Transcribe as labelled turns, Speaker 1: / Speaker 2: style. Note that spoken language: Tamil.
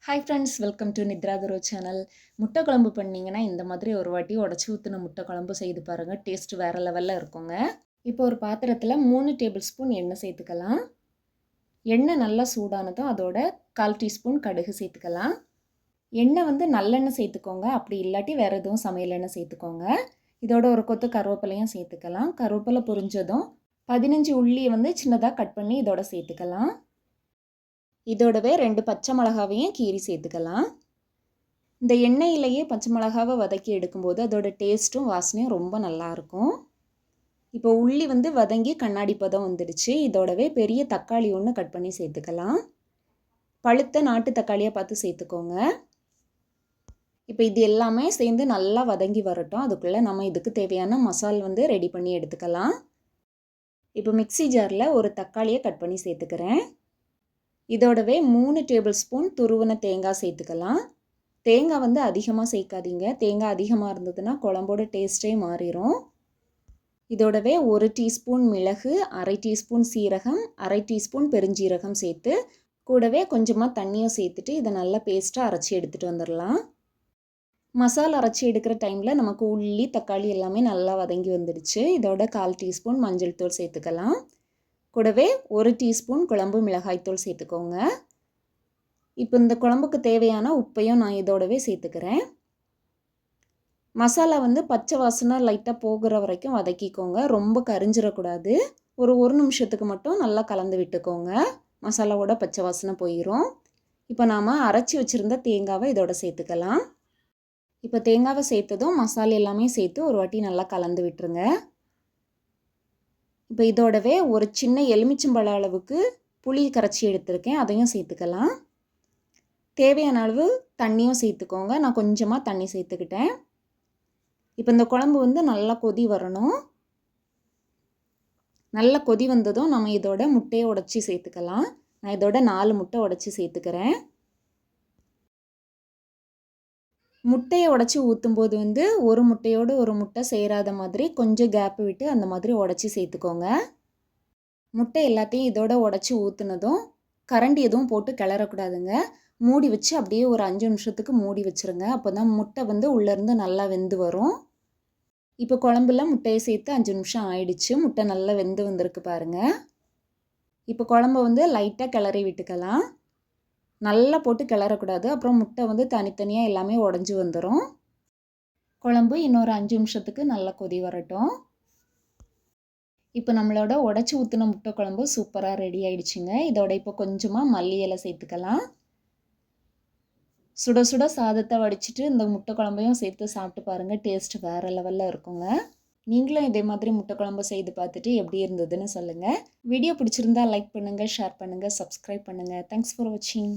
Speaker 1: Hi friends, welcome to Nithra Guru channel. முட்டை குழம்பு பண்ணிங்கன்னா இந்த மாதிரி ஒரு வாட்டி உடச்சி ஊற்றின முட்டை குழம்பு செய்து பாருங்கள். டேஸ்ட் வேறு லெவலில் இருக்குங்க. இப்போ ஒரு பாத்திரத்தில் 3 டேபிள் ஸ்பூன் எண்ணெய் சேர்த்துக்கலாம். எண்ணெய் நல்லா சூடானதும் அதோட 1/4 டீஸ்பூன் கடுகு சேர்த்துக்கலாம். எண்ணெய் வந்து நல்லெண்ணெய் சேர்த்துக்கோங்க, அப்படி இல்லாட்டி வேறு எதுவும் சமையல் எண்ணெய் சேர்த்துக்கோங்க. இதோட ஒரு கொத்து கருவேப்பிலையும் சேர்த்துக்கலாம். கருவேப்பிலை பொரிஞ்சதும் 15 உள்ளியை வந்து சின்னதாக கட் பண்ணி இதோட சேர்த்துக்கலாம். இதோடவே 2 பச்சை மிளகாவையும் கீறி சேர்த்துக்கலாம். இந்த எண்ணெயிலேயே பச்சை மிளகாவை வதக்கி எடுக்கும்போது அதோட டேஸ்ட்டும் வாசனையும் ரொம்ப நல்லாயிருக்கும். இப்போ உள்ளி வந்து வதங்கி கண்ணாடி பதம் வந்துடுச்சு. இதோடவே பெரிய தக்காளி ஒன்று கட் பண்ணி சேர்த்துக்கலாம். பழுத்த நாட்டு தக்காளியாக பார்த்து சேர்த்துக்கோங்க. இப்போ இது எல்லாமே சேர்ந்து நல்லா வதங்கி வரட்டும். அதுக்குள்ளே நம்ம இதுக்கு தேவையான மசால் வந்து ரெடி பண்ணி எடுத்துக்கலாம். இப்போ மிக்ஸி ஜாரில் ஒரு தக்காளியை கட் பண்ணி சேர்த்துக்கிறேன். இதோடவே 3 டேபிள் ஸ்பூன் துருவின தேங்காய் சேர்த்துக்கலாம். தேங்காய் வந்து அதிகமாக சேர்க்காதீங்க. தேங்காய் அதிகமாக இருந்ததுன்னா குழம்போட டேஸ்ட்டே மாறிடும். இதோடவே 1 டீஸ்பூன் மிளகு, 1/2 டீஸ்பூன் சீரகம், 1/2 டீஸ்பூன் பெருஞ்சீரகம் சேர்த்து கூடவே கொஞ்சமாக தண்ணியும் சேர்த்துட்டு இதை நல்லா பேஸ்ட்டாக அரைச்சி எடுத்துகிட்டு வந்துடலாம். மசாலா அரைச்சி எடுக்கிற டைமில் நமக்கு உள்ளி தக்காளி எல்லாமே நல்லா வதங்கி வந்துடுச்சு. இதோட 1/4 டீஸ்பூன் மஞ்சள் தூள் சேர்த்துக்கலாம். கூடவே 1 டீஸ்பூன் குழம்பு மிளகாய்த்தூள் சேர்த்துக்கோங்க. இப்போ இந்த குழம்புக்கு தேவையான உப்பையும் நான் இதோடவே சேர்த்துக்கிறேன். மசாலா வந்து பச்சை வாசனை லைட்டாக போகிற வரைக்கும் வதக்கிக்கோங்க. ரொம்ப கரிஞ்சிடக்கூடாது. ஒரு நிமிஷத்துக்கு மட்டும் நல்லா கலந்து விட்டுக்கோங்க. மசாலாவோட பச்சை வாசனை போயிடும். இப்போ நாம் அரைச்சி வச்சுருந்த தேங்காவை இதோட சேர்த்துக்கலாம். இப்போ தேங்காவை சேர்த்ததும் மசாலா எல்லாமே சேர்த்து ஒரு வாட்டி நல்லா கலந்து விட்டுருங்க. இப்போ இதோடவே ஒரு சின்ன எலுமிச்சம்பழ அளவுக்கு புளி கரைச்சி எடுத்திருக்கேன், அதையும் சேர்த்துக்கலாம். தேவையான அளவு தண்ணியும் சேர்த்துக்கோங்க. நான் கொஞ்சமாக தண்ணி சேர்த்துக்கிட்டேன். இப்போ இந்த குழம்பு வந்து நல்லா கொதி வரணும். நல்லா கொதி வந்ததும் நம்ம இதோட முட்டையை உடைச்சி சேர்த்துக்கலாம். நான் இதோட 4 முட்டை உடைச்சி சேர்த்துக்கிறேன். முட்டையை உடச்சி ஊற்றும்போது வந்து ஒரு முட்டையோடு ஒரு முட்டை சேராத மாதிரி கொஞ்சம் கேப்பு விட்டு அந்த மாதிரி உடச்சி சேர்த்துக்கோங்க. முட்டை எல்லாத்தையும் இதோட உடச்சி ஊற்றுனதும் கரண்டி எதுவும் போட்டு கிளறக்கூடாதுங்க. மூடி வச்சு அப்படியே ஒரு 5 நிமிஷத்துக்கு மூடி வச்சுருங்க. அப்போ தான் முட்டை வந்து உள்ளேருந்து நல்லா வெந்து வரும். இப்போ குழம்புல முட்டையை சேர்த்து 5 நிமிஷம் ஆயிடுச்சு. முட்டை நல்லா வெந்து வந்திருக்கு பாருங்கள். இப்போ குழம்பு வந்து லைட்டாக கிளறி விட்டுக்கலாம். நல்லா போட்டு கிளறக்கூடாது, அப்புறம் முட்டை வந்து தனித்தனியாக எல்லாமே உடஞ்சி வந்துடும். குழம்பு இன்னொரு 5 நிமிஷத்துக்கு நல்லா கொதி வரட்டும். இப்போ நம்மளோட உடச்சி ஊற்றின முட்டை குழம்பு சூப்பராக ரெடி ஆயிடுச்சுங்க. இதோட இப்போ கொஞ்சமாக மல்லி இலை சேர்த்துக்கலாம். சுட சுட சாதத்தை வடிச்சிட்டு இந்த முட்டை குழம்பையும் சேர்த்து சாப்பிட்டு பாருங்கள். டேஸ்ட் வேறு லெவலில் இருக்குங்க. நீங்களும் இதே மாதிரி முட்டை குழம்பு செய்து பார்த்துட்டு எப்படி இருந்ததுன்னு சொல்லுங்கள். வீடியோ பிடிச்சிருந்தா லைக் பண்ணுங்கள், ஷேர் பண்ணுங்கள், சப்ஸ்கிரைப் பண்ணுங்கள். தேங்க்ஸ் ஃபார் வாட்சிங்.